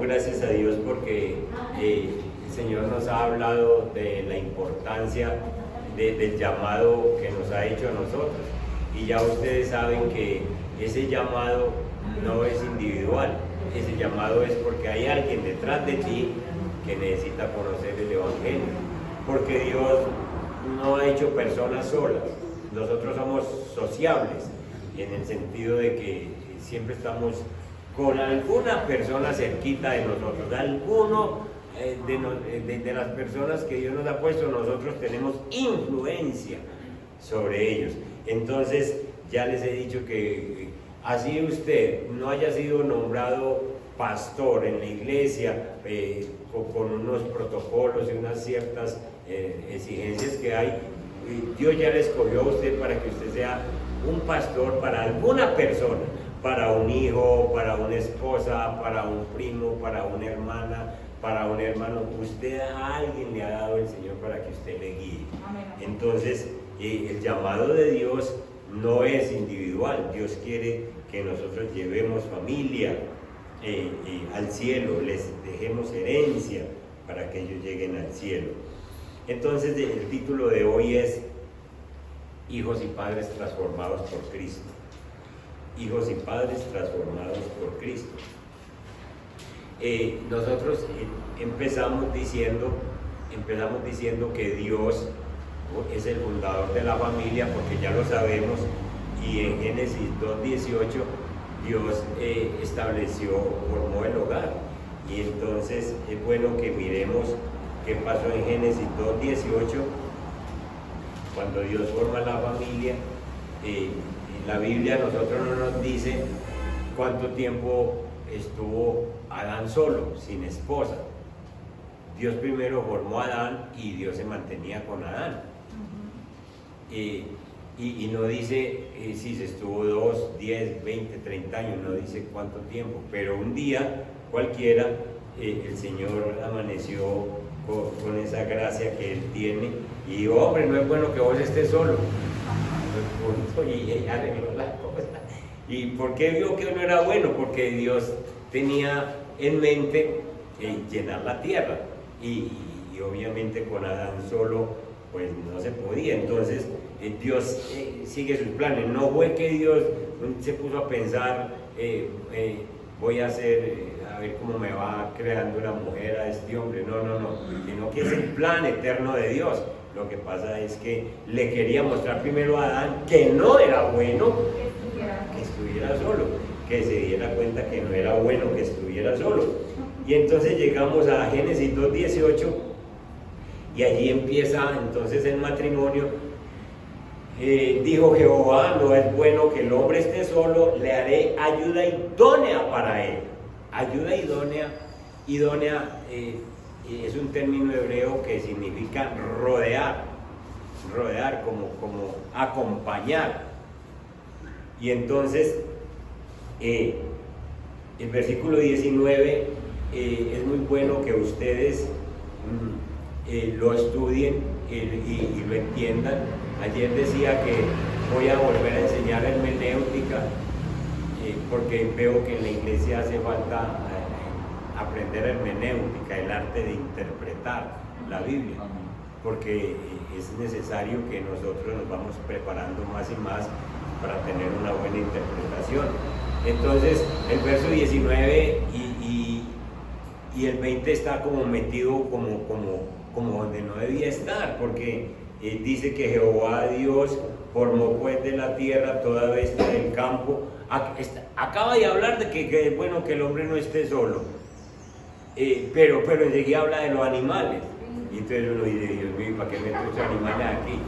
gracias a Dios porque el Señor nos ha hablado de la importancia del llamado que nos ha hecho a nosotros. Y ya ustedes saben que ese llamado no es individual, ese llamado es porque hay alguien detrás de ti que necesita conocer el Evangelio. Porque Dios no ha hecho personas solas, nosotros somos sociables, en el sentido de que siempre estamos con alguna persona cerquita de nosotros, alguno de las personas que Dios nos ha puesto, nosotros tenemos influencia sobre ellos. Entonces, ya les he dicho que así usted no haya sido nombrado pastor en la iglesia, con unos protocolos y unas ciertas exigencias que hay, Dios ya le escogió a usted para que usted sea un pastor para alguna persona, para un hijo, para una esposa, para un primo, para una hermana, para un hermano. Usted a alguien le ha dado el Señor para que usted le guíe. Entonces, el llamado de Dios no es individual. Dios quiere que nosotros llevemos familia al cielo, les dejemos herencia para que ellos lleguen al cielo. Entonces, el título de hoy es Hijos y Padres Transformados por Cristo. Hijos y Padres Transformados por Cristo. Nosotros empezamos diciendo que Dios es el fundador de la familia, porque ya lo sabemos, y en Génesis 2:18 Dios formó el hogar. Y entonces es bueno que miremos qué pasó en Génesis 2:18, cuando Dios forma la familia. En la Biblia a nosotros no nos dice cuánto tiempo estuvo Adán solo, sin esposa. Dios primero formó a Adán y Dios se mantenía con Adán. Y no dice si se estuvo 2, 10, 20, 30 años, no dice cuánto tiempo, pero un día cualquiera el Señor amaneció con esa gracia que Él tiene y dijo: hombre, no es bueno que vos estés solo. Y ella arregló la cosa. ¿Y por qué vio que no era bueno? Porque Dios tenía en mente llenar la tierra y obviamente con Adán solo pues no se podía. Entonces Dios sigue sus planes. No fue que Dios se puso a pensar voy a hacer a ver cómo me va creando una mujer a este hombre. No, sino que es el plan eterno de Dios. Lo que pasa es que le quería mostrar primero a Adán que no era bueno que estuviera solo, que se diera cuenta que no era bueno que estuviera solo. Y entonces llegamos a Génesis 2:18 y allí empieza entonces el matrimonio. Dijo Jehová: no es bueno que el hombre esté solo, le haré ayuda idónea para él. Ayuda idónea es un término hebreo que significa rodear como acompañar. Y entonces el versículo 19 es muy bueno que ustedes lo estudien y lo entiendan. Ayer decía que voy a volver a enseñar hermenéutica porque veo que en la iglesia hace falta aprender hermenéutica, el arte de interpretar la Biblia, porque es necesario que nosotros nos vamos preparando más y más para tener una buena interpretación. Entonces el verso 19 y el 20 está como metido como donde no debía estar, porque dice que Jehová Dios formó pues de la tierra toda bestia del campo. Acaba de hablar de que es bueno que el hombre no esté solo, pero enseguida habla de los animales. Y entonces uno dice: Dios mío, ¿para qué meto estos animales aquí?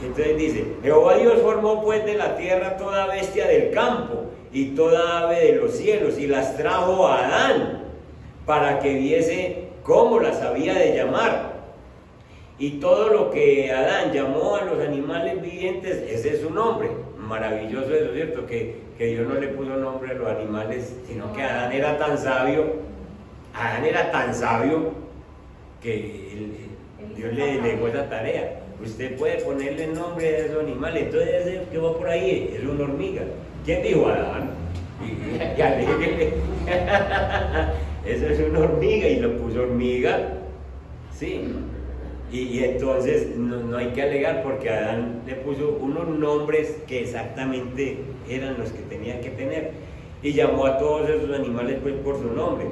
Entonces dice: Jehová Dios formó pues de la tierra toda bestia del campo y toda ave de los cielos, y las trajo a Adán para que viese cómo las había de llamar. Y todo lo que Adán llamó a los animales vivientes, ese es su nombre. Maravilloso eso, ¿cierto? Que Dios no le puso nombre a los animales, sino que Adán era tan sabio que Dios le dejó esa tarea. Usted puede ponerle el nombre a esos animales. Entonces ese que va por ahí es una hormiga. ¿Quién dijo? Adán. eso es una hormiga, y lo puso hormiga, sí. Y entonces no hay que alegar, porque Adán le puso unos nombres que exactamente eran los que tenía que tener, y llamó a todos esos animales pues por su nombre.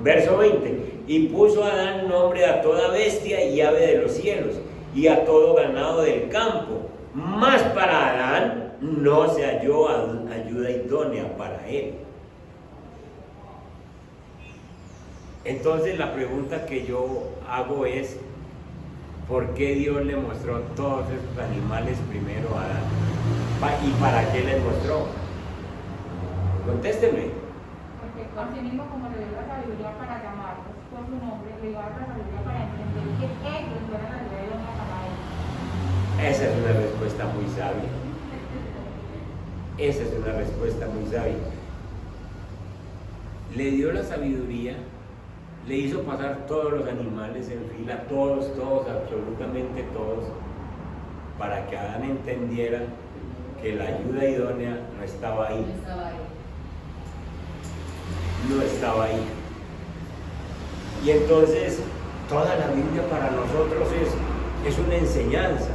Verso 20, y puso Adán nombre a toda bestia y ave de los cielos, y a todo ganado del campo, mas para Adán no se halló ayuda idónea para él. Entonces la pregunta que yo hago es, ¿por qué Dios le mostró todos esos animales primero a Adán? ¿Y para qué les mostró? Contésteme. Porque así mismo como le dio la sabiduría para llamarlos por su nombre, le dio la sabiduría para entender que ellos fueran la ayuda de Dios para él. Esa es una respuesta muy sabia. Esa es una respuesta muy sabia. Le dio la sabiduría, le hizo pasar todos los animales en fila, todos, absolutamente todos, para que Adán entendiera que la ayuda idónea no estaba ahí. No estaba ahí. Y entonces toda la Biblia para nosotros es una enseñanza.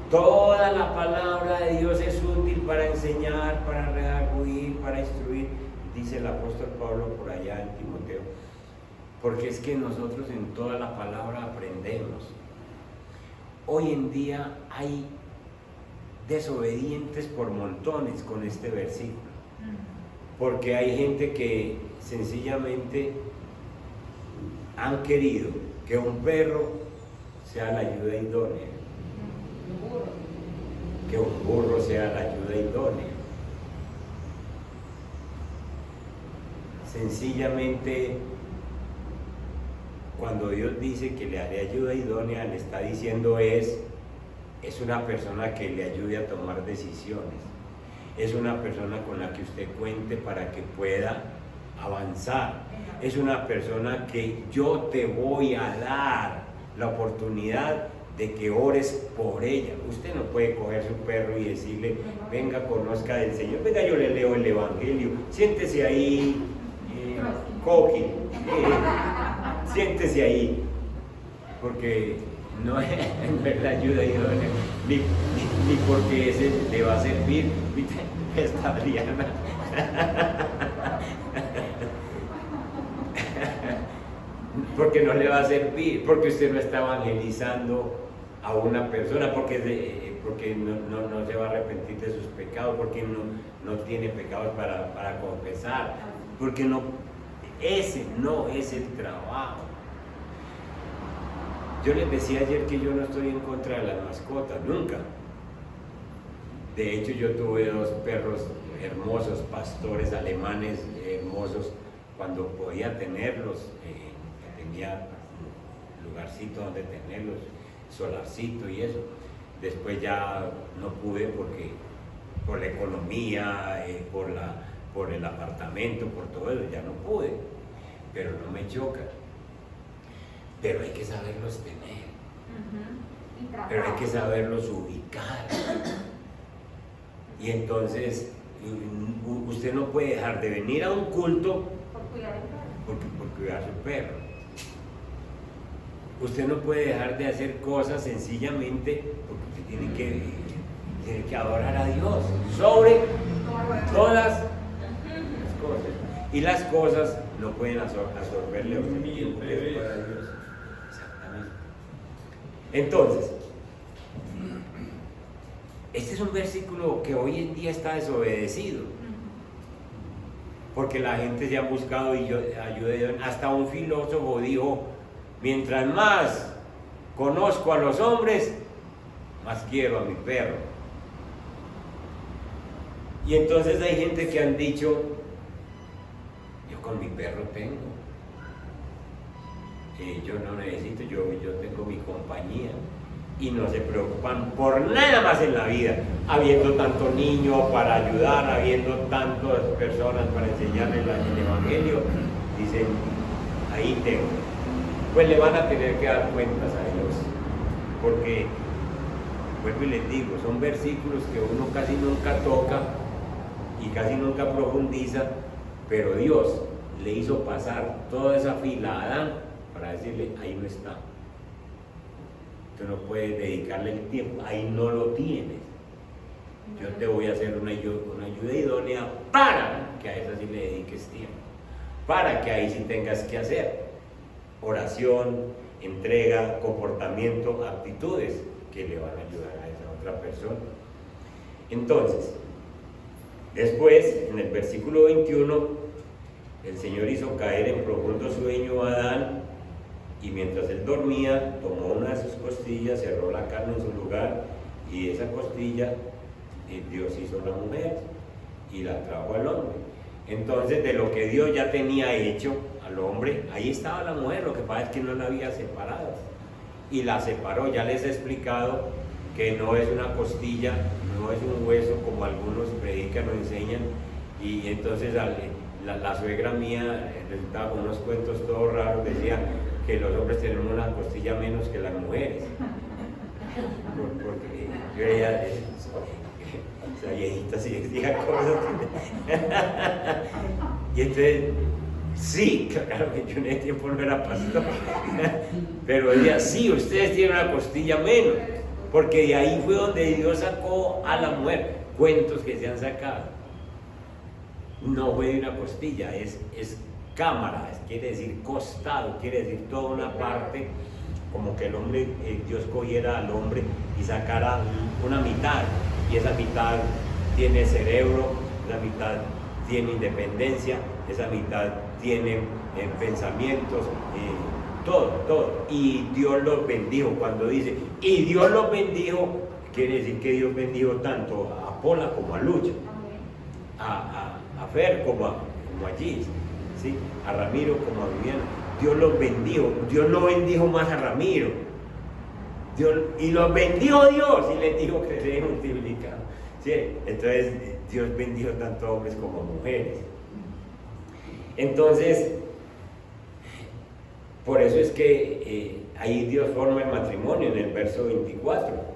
Toda la palabra de Dios es útil para enseñar, para redarguir, para instruir, dice el apóstol Pablo por allá en Timoteo. Porque es que nosotros en toda la palabra aprendemos. Hoy en día hay desobedientes por montones con este versículo. Porque hay gente que sencillamente han querido que un perro sea la ayuda idónea, que un burro sea la ayuda idónea. Sencillamente, cuando Dios dice que le haré ayuda idónea, le está diciendo es una persona que le ayude a tomar decisiones. Es una persona con la que usted cuente para que pueda avanzar. Es una persona que yo te voy a dar la oportunidad de que ores por ella. Usted no puede coger su perro y decirle, venga, conozca del Señor, venga, yo le leo el Evangelio, siéntese ahí, Coqui, siéntese ahí, porque no es la ayuda idónea, ni porque ese le va a servir. Esta Adriana porque no le va a servir, porque usted no está evangelizando a una persona, porque no se va a arrepentir de sus pecados, porque no tiene pecados para confesar, porque ese no es el trabajo. Yo les decía ayer que yo no estoy en contra de las mascotas, nunca. De hecho, yo tuve 2 perros hermosos, pastores alemanes hermosos, cuando podía tenerlos, tenía lugarcito donde tenerlos, solarcito y eso. Después ya no pude porque por la economía, por el apartamento, por todo eso, ya no pude, pero no me choca. Pero hay que saberlos tener, pero hay que saberlos ubicar. Y entonces usted no puede dejar de venir a un culto por cuidar a su perro. Usted no puede dejar de hacer cosas sencillamente porque usted tiene que adorar a Dios sobre todas las cosas. Y las cosas no pueden absorberle a usted tiempo para Dios. Exactamente. Entonces, este es un versículo que hoy en día está desobedecido, porque la gente se ha buscado ayuda de Dios. Hasta un filósofo dijo, mientras más conozco a los hombres, más quiero a mi perro. Y entonces hay gente que han dicho, yo con mi perro tengo, yo no necesito, yo tengo mi compañía. Y no se preocupan por nada más en la vida, habiendo tanto niño para ayudar, habiendo tantas personas para enseñarles el Evangelio, dicen, ahí tengo. Pues le van a tener que dar cuentas a Dios, porque, vuelvo y les digo, son versículos que uno casi nunca toca y casi nunca profundiza, pero Dios le hizo pasar toda esa fila a Adán para decirle, ahí no está. Tú no puedes dedicarle el tiempo, ahí no lo tienes. Yo te voy a hacer una ayuda idónea para que a esa sí le dediques tiempo, para que ahí sí tengas que hacer oración, entrega, comportamiento, actitudes que le van a ayudar a esa otra persona. Entonces, después, en el versículo 21, el Señor hizo caer en profundo sueño a Adán, y mientras él dormía, tomó una de sus costillas, cerró la carne en su lugar, y esa costilla Dios hizo la mujer y la trajo al hombre. Entonces, de lo que Dios ya tenía hecho al hombre, ahí estaba la mujer, lo que pasa es que no la había separado, y la separó. Ya les he explicado que no es una costilla, no es un hueso como algunos predican o enseñan, y entonces la suegra mía resultaba con unos cuentos todos raros, decía que los hombres tenemos una costilla menos que las mujeres, porque yo veía esa viejita sí decía cosas y entonces sí, claro que yo en ese tiempo no era pastor, pero decía, sí, ustedes tienen una costilla menos, porque de ahí fue donde Dios sacó a la mujer. Cuentos que se han sacado, no fue de una costilla, es cámara, quiere decir costado, quiere decir toda una parte, como que el hombre, Dios cogiera al hombre y sacara una mitad, y esa mitad tiene cerebro, esa mitad tiene independencia, esa mitad tiene pensamientos, todo, y Dios los bendijo. Cuando dice, y Dios los bendijo, quiere decir que Dios bendijo tanto a Pola como a Lucha, a Fer como a Gis, ¿sí? A Ramiro como a Viviana. Dios los bendijo. Dios no bendijo más a Ramiro, y los bendijo Dios y les dijo que se multiplicaron, ¿sí? Entonces Dios bendijo tanto a hombres como a mujeres. Entonces, por eso es que ahí Dios forma el matrimonio en el verso 24.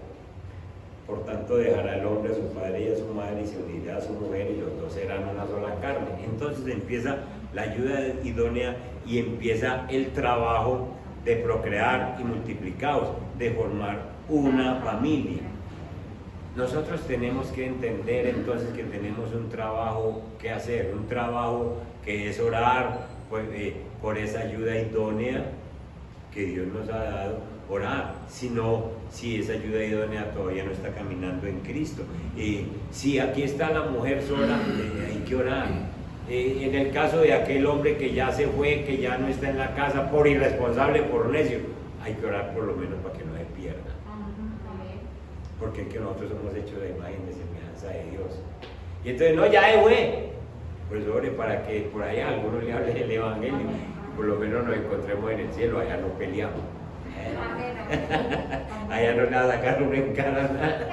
Por tanto, dejará el hombre a su padre y a su madre y se unirá a su mujer, y los dos serán una sola carne. Entonces empieza la ayuda idónea y empieza el trabajo de procrear y multiplicados, de formar una familia. Nosotros tenemos que entender entonces que tenemos un trabajo que hacer, un trabajo que es orar por esa ayuda idónea que Dios nos ha dado, orar, si esa ayuda idónea todavía no está caminando en Cristo. Si aquí está la mujer sola, hay que orar. En el caso de aquel hombre que ya se fue, que ya no está en la casa por irresponsable, por necio, hay que orar por lo menos para que no se pierda. Porque es que nosotros somos hechos de imagen de semejanza de Dios. Y entonces, no, ya se fue. Pues ore para que por allá algunos le hablen el evangelio, por lo menos nos encontremos en el cielo, allá no peleamos. Allá no le va a sacar uno en cara nada.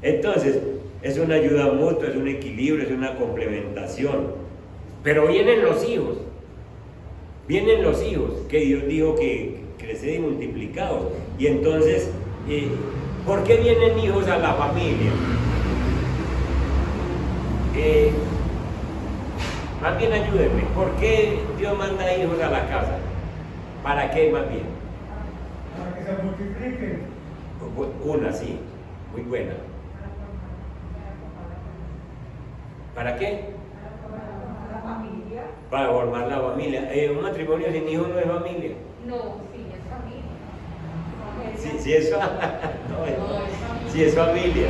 Entonces, es una ayuda mutua, es un equilibrio, es una complementación. Pero vienen los hijos, que Dios dijo que creced y multiplicados. Y entonces, ¿por qué vienen hijos a la familia? Más bien ayúdenme, ¿por qué Dios manda hijos a la casa? ¿Para qué más bien? Para que se multipliquen. Una, sí, muy buena. ¿Para qué? La familia. Para formar la familia. Un matrimonio sin hijos no es familia. No, sí, es familia. Sí es familia.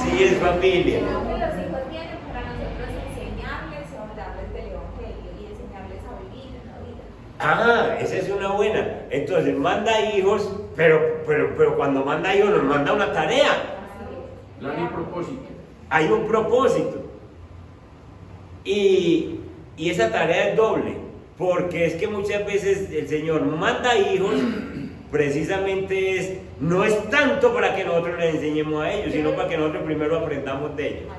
Sí es familia. Creo que los hijos vienen para nosotros enseñarles y hablarles del evangelio y enseñarles a vivir en la vida. Ah, esa es una buena. Entonces manda hijos, pero cuando manda hijos nos manda una tarea. No hay propósito. Hay un propósito. Y esa tarea es doble, porque es que muchas veces el Señor manda hijos, precisamente no es tanto para que nosotros les enseñemos a ellos, sino para que nosotros primero aprendamos de ellos.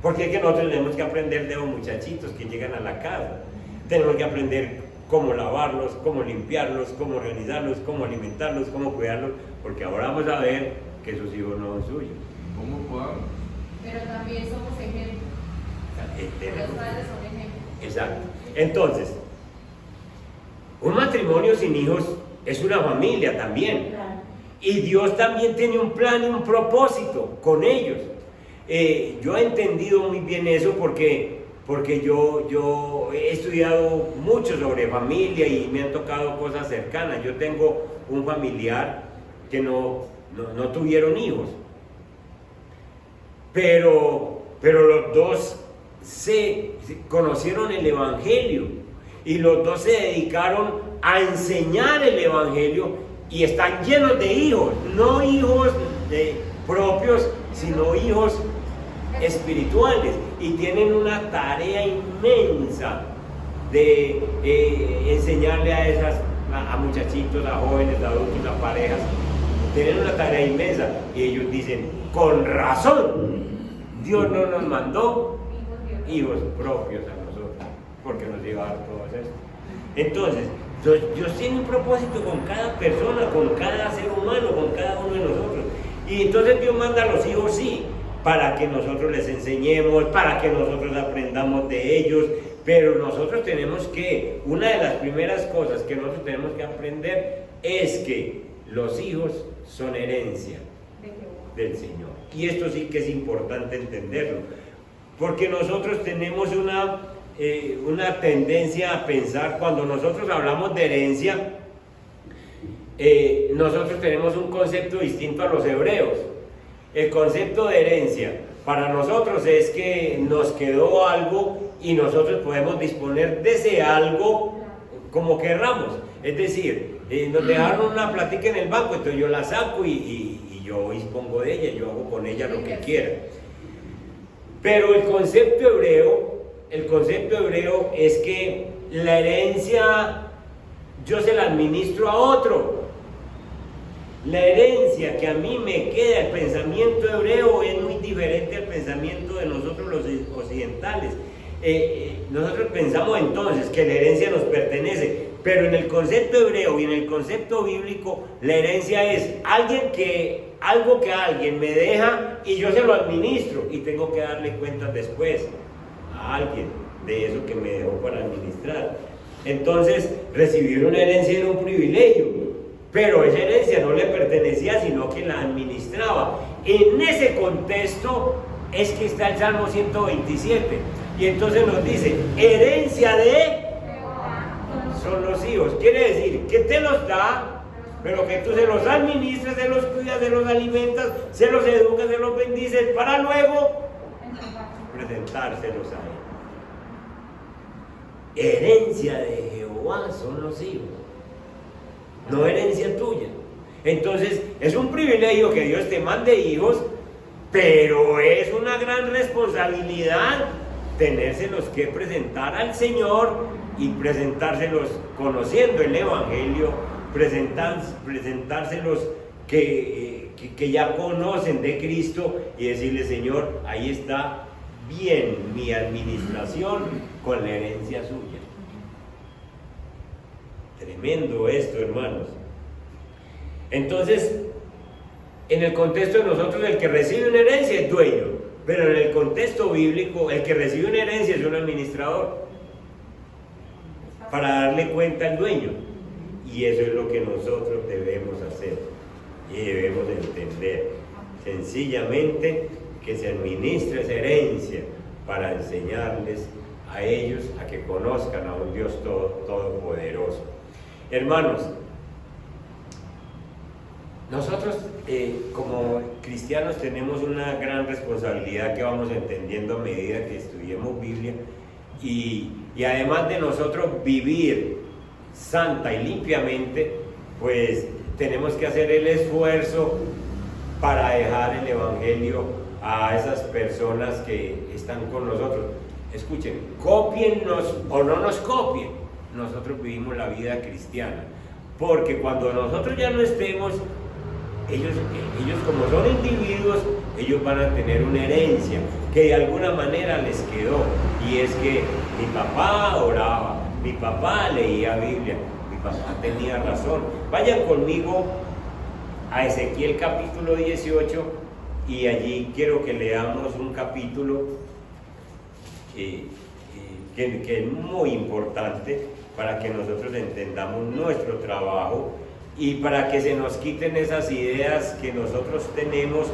Porque es que nosotros tenemos que aprender de los muchachitos que llegan a la casa. Tenemos que aprender cómo lavarlos, cómo limpiarlos, cómo organizarlos, cómo alimentarlos, cómo cuidarlos, porque ahora vamos a ver que sus hijos no son suyos. ¿Cómo podamos? Pero también somos ejemplos. Los padres son ejemplos. Exacto. Entonces, un matrimonio sin hijos es una familia también. Y Dios también tiene un plan y un propósito con ellos. Yo he entendido muy bien eso porque yo he estudiado mucho sobre familia y me han tocado cosas cercanas. Yo tengo un familiar que no tuvieron hijos, pero los dos se conocieron el Evangelio y los dos se dedicaron a enseñar el Evangelio y están llenos de hijos, no hijos propios, sino hijos espirituales, y tienen una tarea inmensa de enseñarle a muchachitos, a jóvenes, a adultos, a parejas. Tienen una tarea inmensa y ellos dicen, con razón, Dios no nos mandó hijos propios a nosotros, porque nos llevaron todo eso. Entonces, Dios tiene un propósito con cada persona, con cada ser humano, con cada uno de nosotros. Y entonces Dios manda a los hijos, sí, para que nosotros les enseñemos, para que nosotros aprendamos de ellos, pero nosotros tenemos que, una de las primeras cosas que nosotros tenemos que aprender es que los hijos son herencia del Señor. Y esto sí que es importante entenderlo, porque nosotros tenemos una tendencia a pensar, cuando nosotros hablamos de herencia, nosotros tenemos un concepto distinto a los hebreos. El concepto de herencia para nosotros es que nos quedó algo y nosotros podemos disponer de ese algo como querramos. Es decir, nos dejaron una platica en el banco, entonces yo la saco y yo dispongo de ella, yo hago con ella lo que quiera. Pero el concepto hebreo es que la herencia yo se la administro a otro. La herencia que a mí me queda, el pensamiento hebreo es muy diferente al pensamiento de nosotros los occidentales. Nosotros pensamos entonces que la herencia nos pertenece, pero en el concepto hebreo y en el concepto bíblico, la herencia es algo que alguien me deja y yo se lo administro y tengo que darle cuentas después a alguien de eso que me dejó para administrar. Entonces, recibir una herencia era un privilegio, pero esa herencia no le pertenecía, sino que la administraba. En ese contexto es que está el Salmo 127, y entonces nos dice, herencia de son los hijos. Quiere decir que te los da, pero que tú se los administras, se los cuidas, se los alimentas, se los educas, se los bendices, para luego presentárselos a él. Herencia de Jehová son los hijos, no herencia tuya. Entonces es un privilegio que Dios te mande hijos, pero es una gran responsabilidad tenérselos que presentar al Señor y presentárselos conociendo el Evangelio, presentárselos que ya conocen de Cristo y decirle, Señor, ahí está bien mi administración con la herencia suya. Tremendo esto, hermanos. Entonces, en el contexto de nosotros, el que recibe una herencia es dueño, pero en el contexto bíblico, el que recibe una herencia es un administrador para darle cuenta al dueño. Y eso es lo que nosotros debemos hacer y debemos entender. Sencillamente que se administre esa herencia para enseñarles a ellos a que conozcan a un Dios todopoderoso. Hermanos, nosotros como cristianos tenemos una gran responsabilidad que vamos entendiendo a medida que estudiemos Biblia, y además de nosotros vivir santa y limpiamente, pues tenemos que hacer el esfuerzo para dejar el Evangelio a esas personas que están con nosotros. Escuchen, cópiennos o no nos copien, nosotros vivimos la vida cristiana, porque cuando nosotros ya no estemos, ellos como son individuos, ellos van a tener una herencia que de alguna manera les quedó, y es que mi papá oraba, mi papá leía Biblia, mi papá tenía razón. Vayan conmigo a Ezequiel capítulo 18, y allí quiero que leamos un capítulo que es muy importante para que nosotros entendamos nuestro trabajo y para que se nos quiten esas ideas que nosotros tenemos,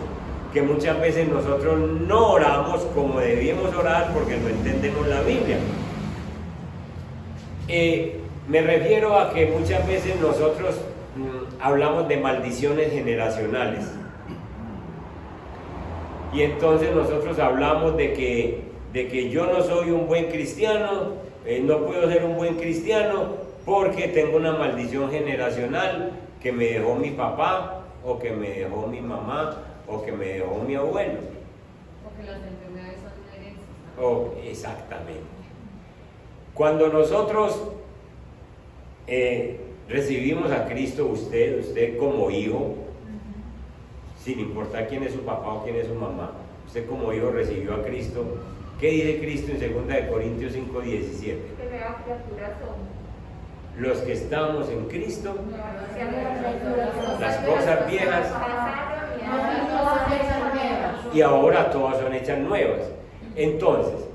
que muchas veces nosotros no oramos como debíamos orar porque no entendemos la Biblia. Me refiero a que muchas veces nosotros hablamos de maldiciones generacionales. Y entonces nosotros hablamos de que yo no soy un buen cristiano, no puedo ser un buen cristiano porque tengo una maldición generacional que me dejó mi papá, o que me dejó mi mamá, o que me dejó mi abuelo. Porque las enfermedades son herencias. Exactamente. Cuando nosotros recibimos a Cristo, usted como hijo, sin importar quién es su papá o quién es su mamá, usted como hijo recibió a Cristo. ¿Qué dice Cristo en 2 Corintios 5:17? Que nuevas criaturas somos. Los que estamos en Cristo, Las las cosas viejas pasaron y ahora todas son hechas nuevas. Entonces,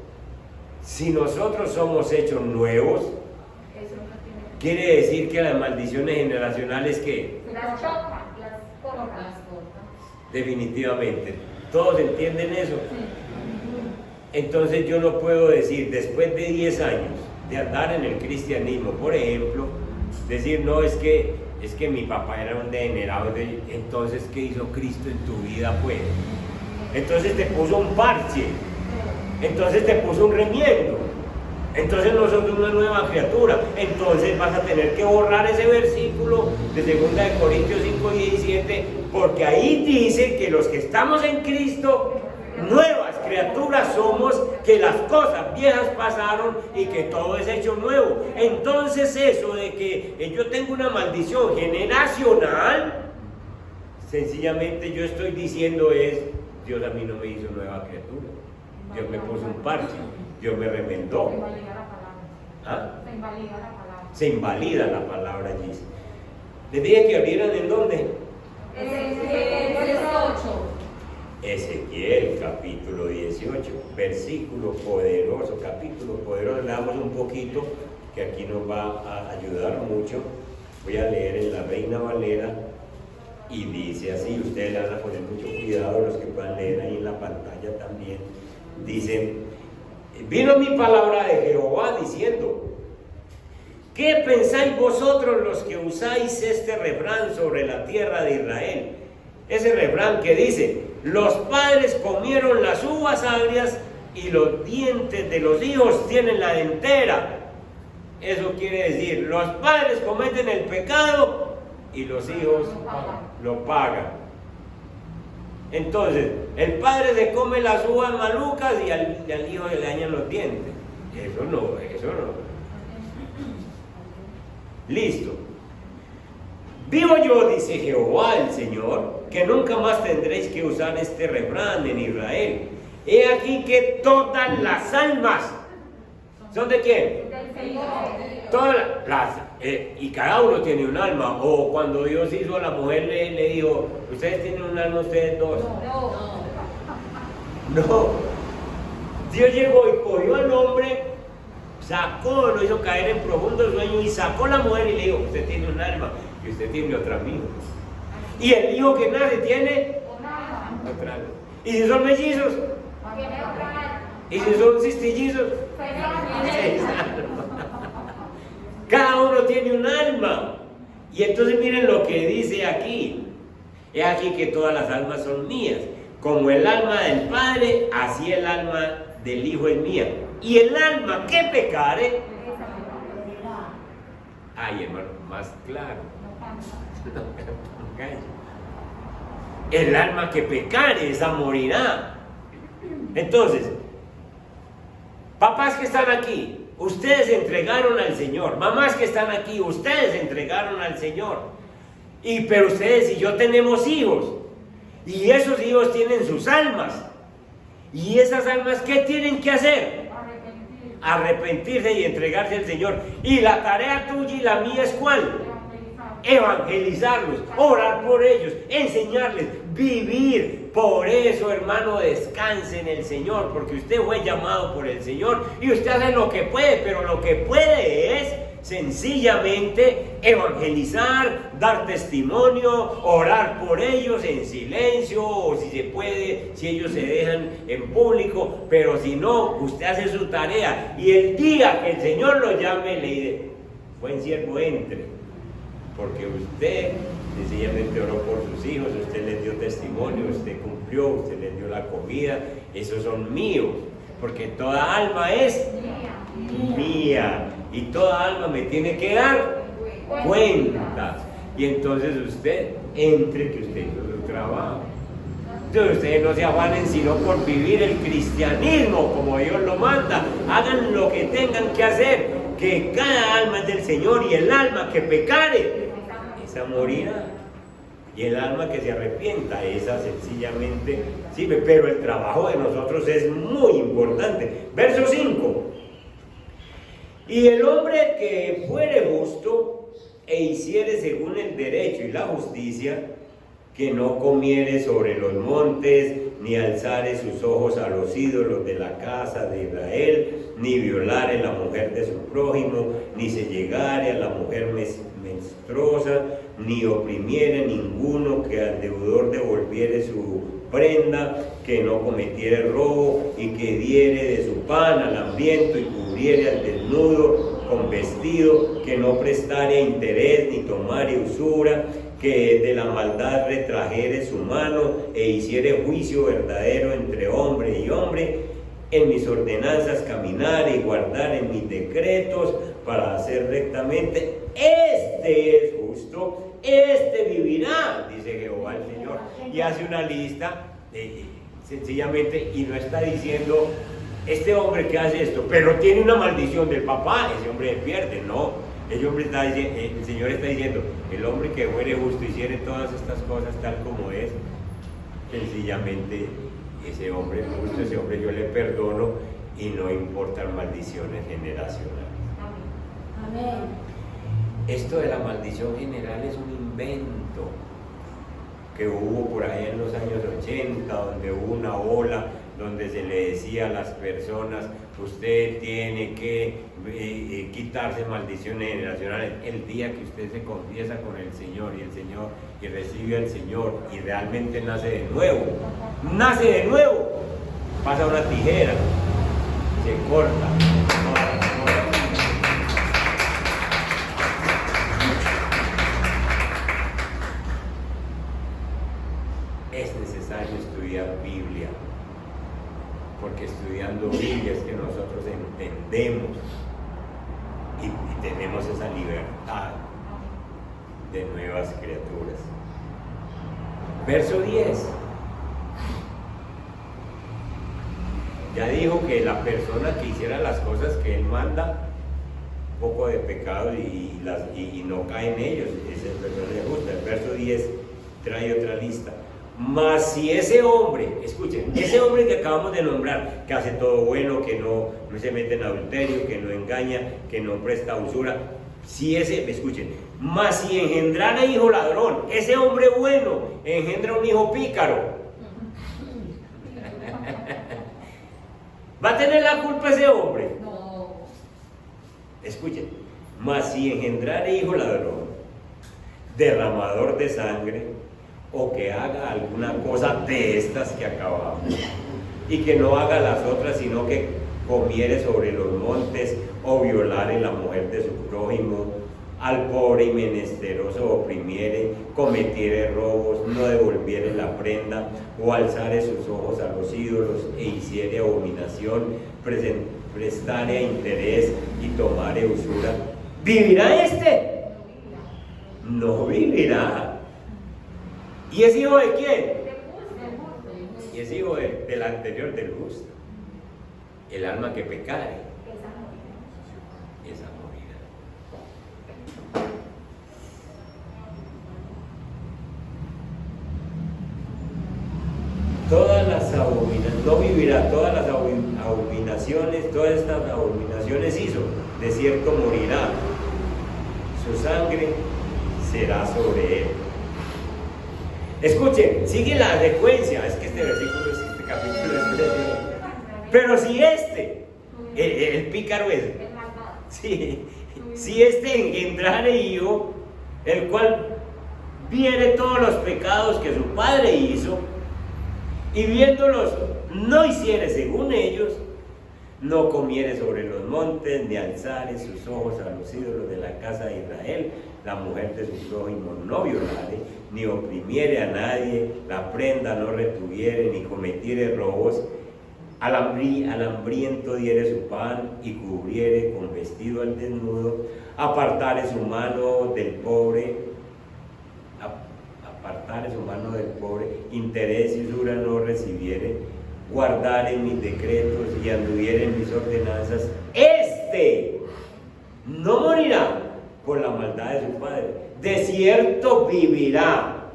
si nosotros somos hechos nuevos, Eso no tiene. quiere decir que las maldiciones generacionales que Las chocan, las cortan. definitivamente, ¿todos entienden eso? Entonces yo no puedo decir, después de 10 años de andar en el cristianismo, por ejemplo, decir, no, es que mi papá era un degenerado, entonces, ¿qué hizo Cristo en tu vida, pues? Entonces te puso un parche, entonces te puso un remiendo, entonces no sos una nueva criatura, entonces vas a tener que borrar ese versículo de 2 Corintios 5:17, porque ahí dice que los que estamos en Cristo, nuevas criaturas somos, que las cosas viejas pasaron y que todo es hecho nuevo. Entonces eso de que yo tengo una maldición generacional, sencillamente yo estoy diciendo es, Dios a mí no me hizo nueva criatura, Dios me puso un parche, Dios me remendó. Se invalida la palabra. ¿Ah? Se invalida la palabra. Se invalida la palabra allí. Les dije que abrieran en dónde. Es 8. Ezequiel capítulo 18, versículo poderoso, capítulo poderoso. Le damos un poquito que aquí nos va a ayudar mucho. Voy a leer en la Reina Valera y dice así, ustedes le van a poner mucho cuidado, los que puedan leer ahí en la pantalla también. Dice, vino mi palabra de Jehová diciendo, ¿qué pensáis vosotros los que usáis este refrán sobre la tierra de Israel? Ese refrán que dice, los padres comieron las uvas agrias y los dientes de los hijos tienen la dentera. Eso quiere decir, los padres cometen el pecado y los hijos lo pagan. Entonces, el padre se come las uvas malucas y al hijo le dañan los dientes. Eso no. Listo. Vivo yo, dice Jehová el Señor, que nunca más tendréis que usar este refrán en Israel. He aquí que todas las almas, ¿son de quién? Del Señor. Todas y cada uno tiene un alma. O cuando Dios hizo a la mujer le dijo, ustedes tienen un alma, ustedes dos. No. Dios llegó y cogió al hombre, lo hizo caer en profundo sueño y sacó a la mujer y le dijo, usted tiene un alma y usted tiene otra amiga. Y el hijo que nace tiene otra alma. Y si son mellizos, Tiene otra. y si son cistillizos, seis almas. Cada uno tiene un alma. Y entonces miren lo que dice aquí. He aquí que todas las almas son mías. Como el alma del Padre, así el alma del Hijo es mía. Y el alma que pecare, ay hermano, más claro. El alma que pecare, esa morirá. Entonces, papás que están aquí, ustedes entregaron al Señor. Mamás que están aquí, ustedes entregaron al Señor. Pero ustedes y yo tenemos hijos. Y esos hijos tienen sus almas. ¿Y esas almas qué tienen que hacer? Arrepentirse y entregarse al Señor. Y la tarea tuya y la mía es ¿cuál? Evangelizarlos, orar por ellos, enseñarles, vivir Por eso, hermano, descanse en el Señor, porque usted fue llamado por el Señor y usted hace lo que puede, pero lo que puede es sencillamente evangelizar, dar testimonio, orar por ellos en silencio, o si se puede, si ellos se dejan en público, pero si no, usted hace su tarea y el día que el Señor lo llame, le dice: buen siervo, entre, porque usted sencillamente oró por sus hijos, usted les dio testimonio, usted cumplió, usted les dio la comida, esos son míos, porque toda alma es mía y toda alma me tiene que dar cuenta. Y entonces usted entre, que usted hizo su trabajo. Entonces ustedes no se afanen sino por vivir el cristianismo como Dios lo manda. Hagan lo que tengan que hacer, que cada alma es del Señor, y el alma que pecare, esa morirá. Y el alma que se arrepienta, esa sencillamente sirve. Pero el trabajo de nosotros es muy importante. Verso 5. Y el hombre que fuere justo e hiciere según el derecho y la justicia, que no comiere sobre los montes, ni alzare sus ojos a los ídolos de la casa de Israel, ni violare la mujer de su prójimo, ni se llegare a la mujer menstruosa, ni oprimiere ninguno, que al deudor devolviere su prenda, que no cometiere robo, y que diere de su pan al hambriento, y cubriere al desnudo con vestido, que no prestare interés, ni tomare usura, que de la maldad retrajere su mano, e hiciere juicio verdadero entre hombre y hombre, en mis ordenanzas caminar y guardar en mis decretos para hacer rectamente. Este es justo, este vivirá, dice Jehová el Señor. Y hace una lista sencillamente, y no está diciendo: este hombre que hace esto, pero tiene una maldición del papá, ese hombre pierde. No, el Señor está diciendo: el hombre que fuere justo, hiciere todas estas cosas tal como es, sencillamente ese hombre es justo, ese hombre yo le perdono, y no importan maldiciones generacionales. Amén. Esto de la maldición general es un invento que hubo por ahí en los años 80, donde hubo una ola donde se le decía a las personas: usted tiene que quitarse maldiciones generacionales el día que usted se confiesa con el Señor y recibe al Señor y realmente nace de nuevo, pasa una tijera, se corta. Es necesario estudiar Biblia, porque estudiando Biblia es que nosotros entendemos y tenemos esa libertad de nuevas criaturas. Verso 10. Ya dijo que la persona que hiciera las cosas que Él manda, poco de pecado y no cae en ellos, esa persona le gusta. El verso 10 trae otra lista. Mas si ese hombre, escuchen, ese hombre que acabamos de nombrar, que hace todo bueno, que no se mete en adulterio, que no engaña, que no presta usura, escuchen, mas si engendrara hijo ladrón, ese hombre bueno engendra un hijo pícaro, ¿va a tener la culpa ese hombre? No. Escuchen, mas si engendrara hijo ladrón, derramador de sangre, o que haga alguna cosa de estas que acabamos, y que no haga las otras, sino que comiere sobre los montes, o violare la mujer de su prójimo, al pobre y menesteroso oprimiere, cometiere robos, no devolviere la prenda, o alzare sus ojos a los ídolos, e hiciere abominación, prestare a interés y tomare usura, ¿vivirá este? No vivirá. ¿Y es hijo de quién? Y es hijo del anterior, del justo. El alma que pecare, esa morirá. No vivirá todas las abominaciones, todas estas abominaciones hizo, de cierto morirá. Su sangre será sobre él. Escuchen, sigue la secuencia. Es que este versículo, este capítulo es precioso. Pero si el pícaro es, Es malvado. si este engendrare hijo, el cual viere todos los pecados que su padre hizo, y viéndolos no hiciere según ellos, no comiere sobre los montes, ni alzare sus ojos a los ídolos de la casa de Israel, la mujer de su prójimo no violare, ni oprimiere a nadie, la prenda no retuviere, ni cometiere robos, al hambriento diere su pan, y cubriere con vestido al desnudo, apartare su mano del pobre, interés y usura no recibiere, guardare mis decretos y anduviere en mis ordenanzas, no morirá por la maldad de su padre, de cierto vivirá.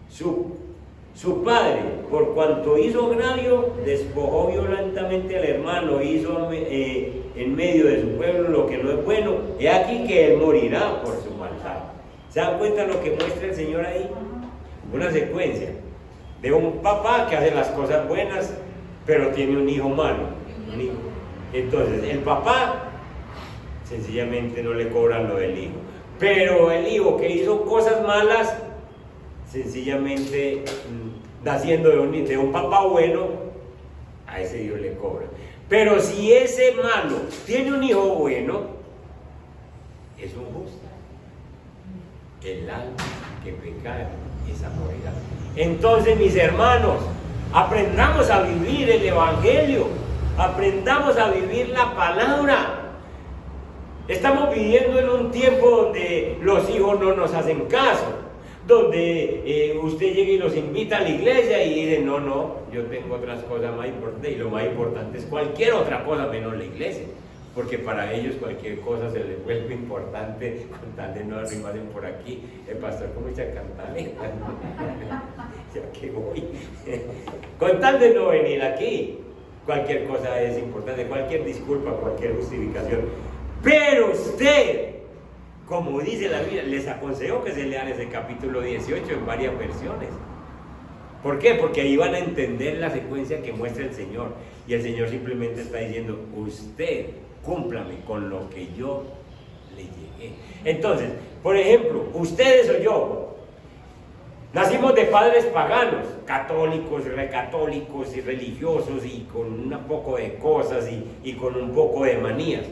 Su padre, por cuanto hizo agravio, despojó violentamente al hermano, hizo en medio de su pueblo lo que no es bueno, he aquí que él morirá por su maldad. ¿Se dan cuenta lo que muestra el Señor ahí? Una secuencia de un papá que hace las cosas buenas, pero tiene un hijo malo. Entonces, el papá sencillamente no le cobra lo del hijo, pero el hijo que hizo cosas malas, sencillamente naciendo de un papá bueno, a ese Dios le cobra. Pero si ese malo tiene un hijo bueno, es un justo. El alma que pecare, esa morirá. Entonces, mis hermanos, aprendamos a vivir el Evangelio, aprendamos a vivir la palabra. Estamos viviendo en un tiempo donde los hijos no nos hacen caso, donde usted llega y los invita a la iglesia y dice, no, yo tengo otras cosas más importantes, y lo más importante es cualquier otra cosa menos la iglesia, porque para ellos cualquier cosa se les vuelve importante, con tal de no arrimarse por aquí. El pastor comienza a cantarle, ya que voy, con tal de no venir aquí, cualquier cosa es importante, cualquier disculpa, cualquier justificación. Pero usted, como dice la Biblia, les aconsejo que se lean ese capítulo 18 en varias versiones. ¿Por qué? Porque ahí van a entender la secuencia que muestra el Señor. Y el Señor simplemente está diciendo, usted cúmplame con lo que yo le llegué. Entonces, por ejemplo, ustedes o yo, nacimos de padres paganos, católicos, recatólicos y religiosos, y con un poco de cosas y con un poco de manías.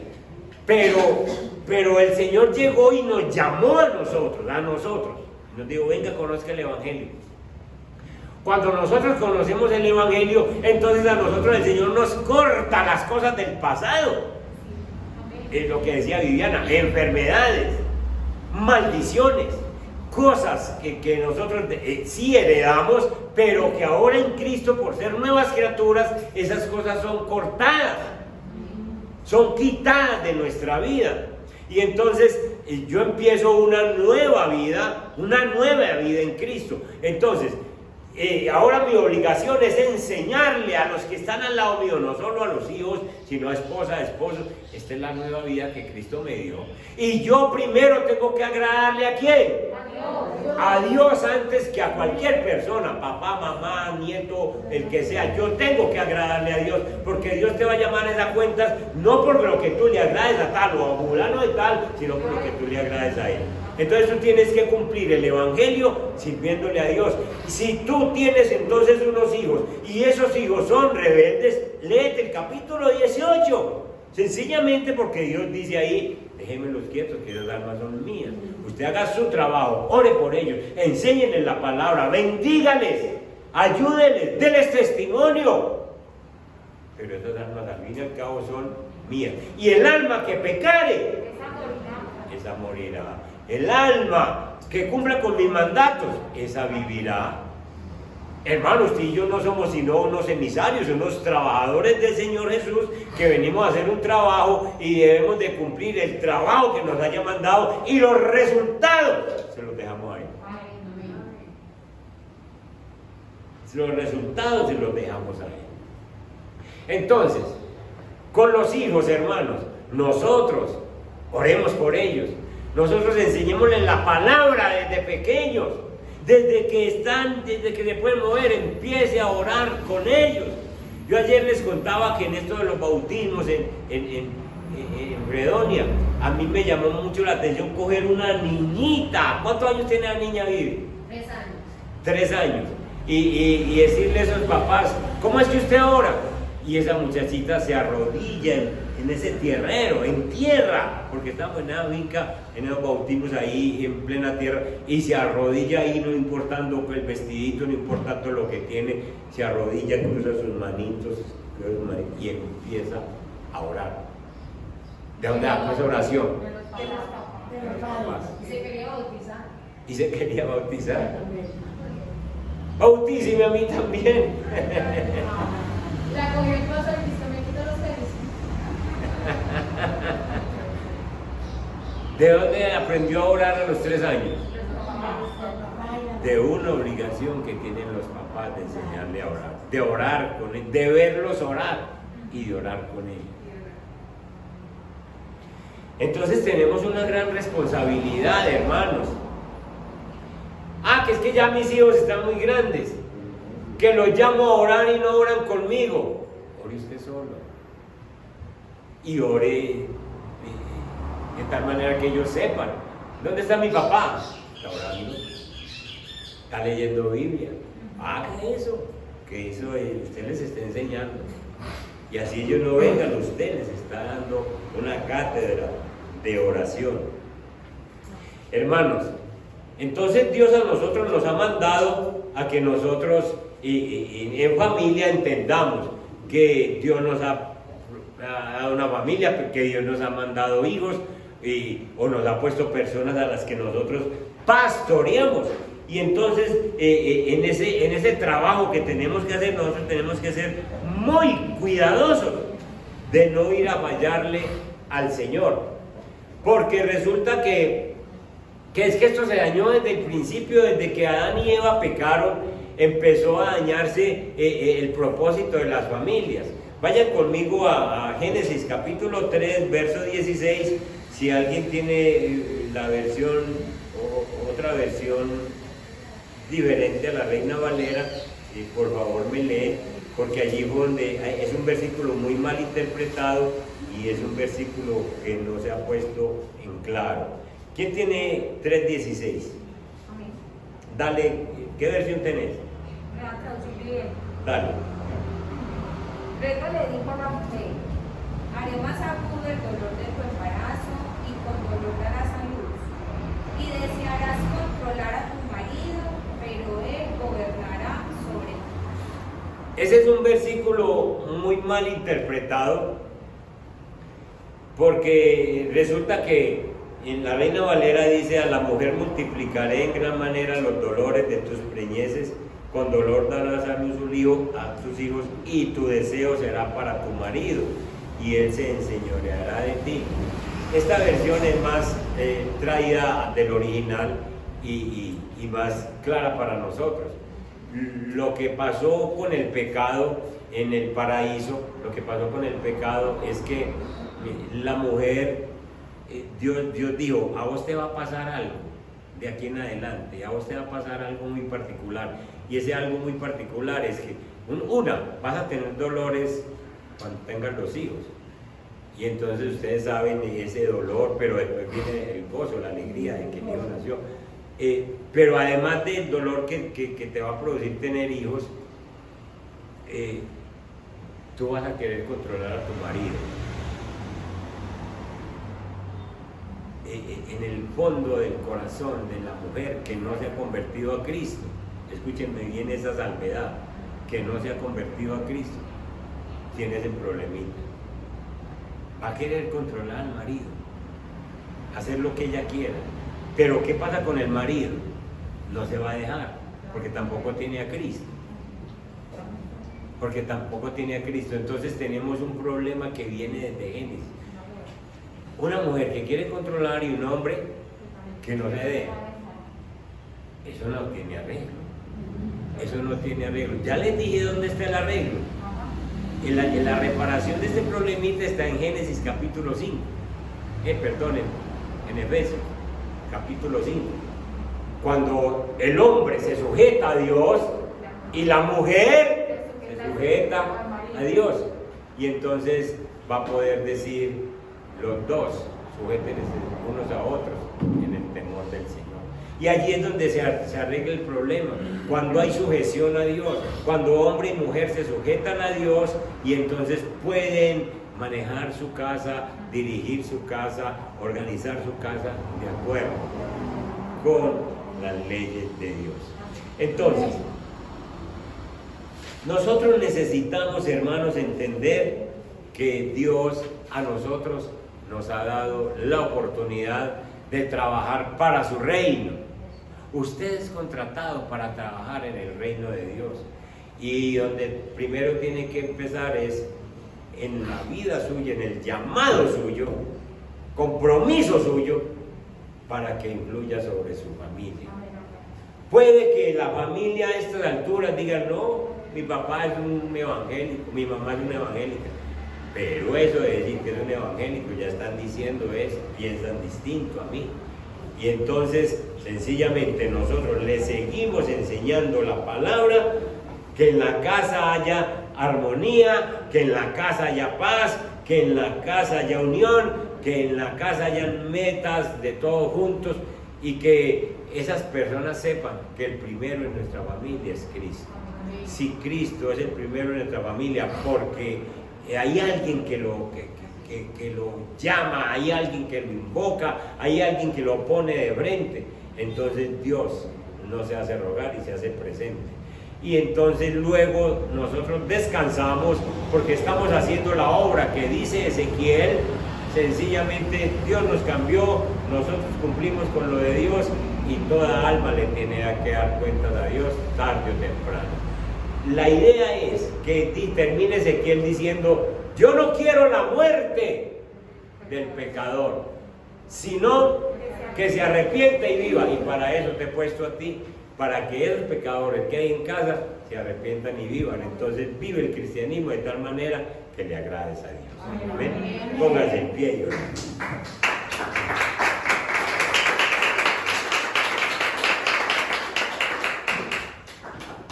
Pero el Señor llegó y nos llamó a nosotros. Nos dijo, venga, conozca el Evangelio. Cuando nosotros conocemos el Evangelio, entonces a nosotros el Señor nos corta las cosas del pasado. Es lo que decía Viviana, enfermedades, maldiciones, cosas que nosotros sí heredamos, pero que ahora en Cristo, por ser nuevas criaturas, esas cosas son cortadas, son quitadas de nuestra vida. Y entonces yo empiezo una nueva vida en Cristo. Entonces, ahora mi obligación es enseñarle a los que están al lado mío, no solo a los hijos, sino a esposa, a esposos. Esta es la nueva vida que Cristo me dio. Y yo primero tengo que agradarle ¿a quién? A Dios antes que a cualquier persona, papá, mamá, nieto, el que sea. Yo tengo que agradarle a Dios, porque Dios te va a llamar a esas cuentas no por lo que tú le agrades a tal o a fulano de tal, sino por lo que tú le agrades a Él. Entonces tú tienes que cumplir el Evangelio sirviéndole a Dios. Si tú tienes entonces unos hijos y esos hijos son rebeldes, léete el capítulo 18. Sencillamente porque Dios dice ahí, déjenmelos quietos, que esas almas son mías. Usted haga su trabajo, ore por ellos, enséñenles la palabra, bendígales, ayúdenles, denles testimonio. Pero esas almas al fin y al cabo son mías. Y el alma que pecare, esa morirá. El alma que cumpla con mis mandatos, esa vivirá. Hermanos, usted y yo no somos sino unos emisarios, unos trabajadores del Señor Jesús, que venimos a hacer un trabajo y debemos de cumplir el trabajo que nos haya mandado, y los resultados se los dejamos ahí. Los resultados se los dejamos ahí. Entonces, con los hijos, hermanos, nosotros oremos por ellos. Nosotros enseñémosles la palabra desde pequeños. desde que se pueden mover, empiece a orar con ellos. Yo ayer les contaba que en esto de los bautismos en Fredonia, a mí me llamó mucho la atención coger una niñita. ¿Cuántos años tiene la niña, Vivi? 3 años. 3 años. Y decirle a esos papás, ¿cómo es que usted ora? Y esa muchachita se arrodilla en ese tierrero, en tierra, porque estamos en una finca, en esos bautismos ahí en plena tierra, y se arrodilla ahí, no importando el vestidito, no importando lo que tiene, se arrodilla, cruza sus manitos y empieza a orar. ¿De dónde da esa oración? De los papás. Y se quería bautizar. Y se quería bautizar. Bautíceme a mí también. La cogió el paso y dice, me quita los tenis. ¿De dónde aprendió a orar a los 3 años? De una obligación que tienen los papás de enseñarle a orar, de orar con él, de verlos orar y de orar con ellos. Entonces tenemos una gran responsabilidad, hermanos. Que es que ya mis hijos están muy grandes, que los llamo a orar y no oran conmigo. Ore usted solo y ore de tal manera que ellos sepan. ¿Dónde está mi papá? Está orando, está leyendo Biblia. Haga eso, que eso usted les está enseñando. Y así ellos no vengan, usted les está dando una cátedra de oración. Hermanos, entonces Dios a nosotros nos ha mandado a que nosotros en familia entendamos que Dios nos ha dado una familia, que Dios nos ha mandado hijos o nos ha puesto personas a las que nosotros pastoreamos. Y entonces en ese trabajo que tenemos que hacer, nosotros tenemos que ser muy cuidadosos de no ir a fallarle al Señor, porque resulta que es que esto se dañó desde el principio, desde que Adán y Eva pecaron, empezó a dañarse el propósito de las familias. Vayan conmigo a Génesis capítulo 3, verso 16, si alguien tiene la versión, otra versión diferente a la Reina Valera, por favor me lee, porque allí es un versículo muy mal interpretado y es un versículo que no se ha puesto en claro. ¿Quién tiene 3.16? Amén. Dale, ¿qué versión tenés? Me va a traducir bien. Dale. Rebeca le dijo a la mujer, haré más agudo el dolor de tu embarazo y con dolor darás a luz. Y desearás controlar a tu marido, pero él gobernará sobre ti. Ese es un versículo muy mal interpretado, porque resulta que en la Reina Valera dice: a la mujer multiplicaré en gran manera los dolores de tus preñeces, con dolor darás a luz un hijo a tus hijos, y tu deseo será para tu marido, y él se enseñoreará de ti. Esta versión es más traída del original y más clara para nosotros. Lo que pasó con el pecado en el paraíso, lo que pasó con el pecado es que la mujer, Dios dijo: a vos te va a pasar algo de aquí en adelante, a vos te va a pasar algo muy particular, y ese algo muy particular es que vas a tener dolores cuando tengas los hijos, y entonces ustedes saben ese dolor, pero después viene el gozo, la alegría de que el hijo nació. Pero además del dolor que te va a producir tener hijos, tú vas a querer controlar a tu marido. En el fondo del corazón de la mujer que no se ha convertido a Cristo, escúchenme bien esa salvedad, que no se ha convertido a Cristo, tiene ese problemita. Va a querer controlar al marido, hacer lo que ella quiera. Pero ¿qué pasa con el marido? No se va a dejar, porque tampoco tiene a Cristo. Porque tampoco tiene a Cristo. Entonces tenemos un problema que viene desde Génesis. Una mujer que quiere controlar y un hombre que no se deja. Eso no tiene arreglo. Eso no tiene arreglo. Ya les dije dónde está el arreglo. La reparación de este problemita está en Génesis capítulo 5. En Efesios capítulo 5. cuando el hombre se sujeta a Dios y la mujer se sujeta a Dios. Y entonces va a poder decir los dos, sujétense unos a otros en el temor del Señor. Y allí es donde se arregla el problema, cuando hay sujeción a Dios, cuando hombre y mujer se sujetan a Dios y entonces pueden manejar su casa, dirigir su casa, organizar su casa de acuerdo con las leyes de Dios. Entonces, nosotros necesitamos, hermanos, entender que Dios a nosotros nos ha dado la oportunidad de trabajar para su reino. Usted es contratado para trabajar en el reino de Dios. Y donde primero tiene que empezar es en la vida suya, en el llamado suyo, compromiso suyo, para que influya sobre su familia. Puede que la familia a estas alturas diga, no, mi papá es un evangélico, mi mamá es una evangélica. Pero eso de decir que es un evangélico, ya están diciendo eso, piensan distinto a mí. Y entonces, sencillamente nosotros le seguimos enseñando la palabra, que en la casa haya armonía, que en la casa haya paz, que en la casa haya unión, que en la casa hayan metas de todos juntos y que esas personas sepan que el primero en nuestra familia es Cristo. Si Cristo es el primero en nuestra familia, porque hay alguien que lo llama, hay alguien que lo invoca, hay alguien que lo pone de frente, entonces Dios no se hace rogar y se hace presente. Y entonces luego nosotros descansamos porque estamos haciendo la obra que dice Ezequiel. Sencillamente Dios nos cambió, nosotros cumplimos con lo de Dios y toda alma le tiene que dar cuentas a Dios tarde o temprano. La idea es que termine Ezequiel diciendo, yo no quiero la muerte del pecador, sino que se arrepienta y viva. Y para eso te he puesto a ti, para que esos pecadores que hay en casa se arrepientan y vivan. Entonces vive el cristianismo de tal manera que le agrades a Dios. Amén. Póngase en pie y ore.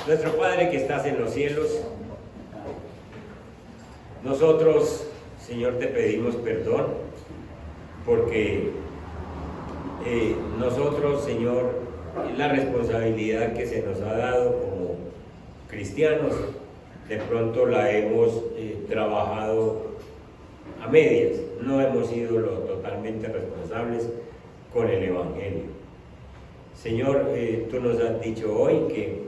Nuestro Padre que estás en los cielos, nosotros, Señor, te pedimos perdón porque nosotros, Señor, la responsabilidad que se nos ha dado como cristianos, de pronto la hemos trabajado a medias, no hemos sido totalmente responsables con el Evangelio. Señor, tú nos has dicho hoy que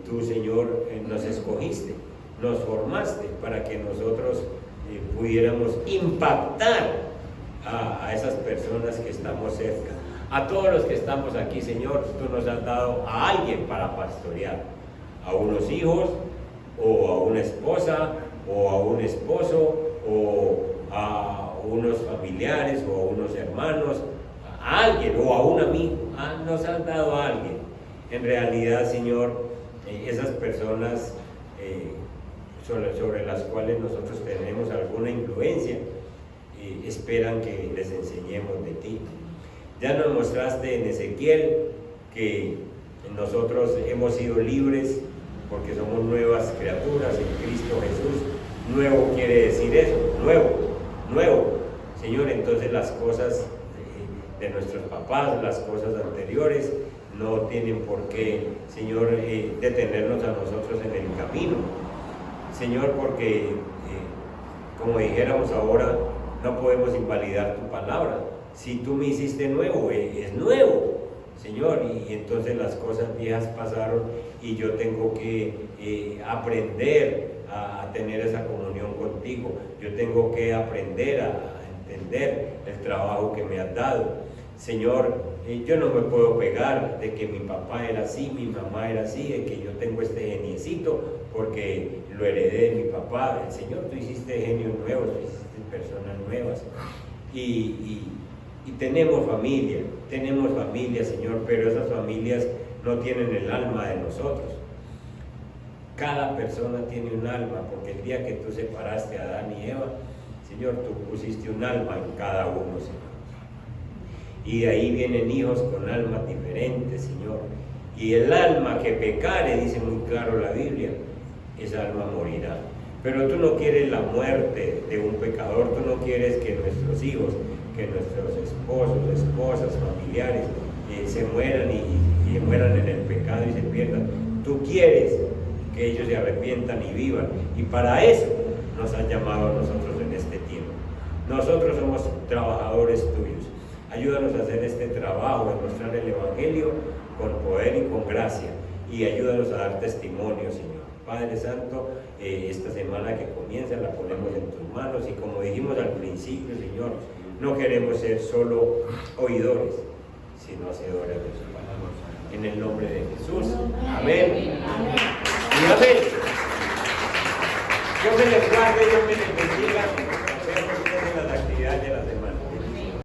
tú, Señor, nos escogiste, nos formaste para que nosotros pudiéramos impactar a esas personas que estamos cerca. A todos los que estamos aquí, Señor, tú nos has dado a alguien para pastorear, a unos hijos, o a una esposa, o a un esposo, o a unos familiares, o a unos hermanos, a alguien, o a un amigo. Nos has dado a alguien. En realidad, Señor, esas personas sobre las cuales nosotros tenemos alguna influencia, esperan que les enseñemos de ti. Ya nos mostraste en Ezequiel que nosotros hemos sido libres porque somos nuevas criaturas en Cristo Jesús. Nuevo quiere decir eso, nuevo. Señor, entonces las cosas de nuestros papás, las cosas anteriores, no tienen por qué, Señor, detenernos a nosotros en el camino. Señor, porque, como dijéramos ahora, no podemos invalidar tu palabra. Si tú me hiciste nuevo, es nuevo, Señor, y entonces las cosas viejas pasaron y yo tengo que aprender a tener esa comunión contigo. Yo tengo que aprender a entender el trabajo que me has dado. Señor, yo no me puedo pegar de que mi papá era así, mi mamá era así, de que yo tengo este geniecito porque lo heredé de mi papá. Señor, tú hiciste genios nuevos, tú hiciste personas nuevas. Y tenemos familia, Señor, pero esas familias no tienen el alma de nosotros. Cada persona tiene un alma, porque el día que tú separaste a Adán y Eva, Señor, tú pusiste un alma en cada uno, Señor. Y de ahí vienen hijos con almas diferentes, Señor. Y el alma que pecare, dice muy claro la Biblia, esa alma morirá. Pero tú no quieres la muerte de un pecador, tú no quieres que nuestros hijos, que nuestros esposos, esposas, familiares se mueran y mueran en el pecado y se pierdan. Tú quieres que ellos se arrepientan y vivan. Y para eso nos han llamado a nosotros en este tiempo. Nosotros somos trabajadores tuyos. Ayúdanos a hacer este trabajo, a mostrar el Evangelio con poder y con gracia. Y ayúdanos a dar testimonio, Señor. Padre Santo, esta semana que comienza la ponemos en tus manos. Y como dijimos al principio, Señor, no queremos ser solo oidores, sino hacedores de su palabra. En el nombre de Jesús. Amén. Y amén. Dios me les guarde, Dios me les bendiga.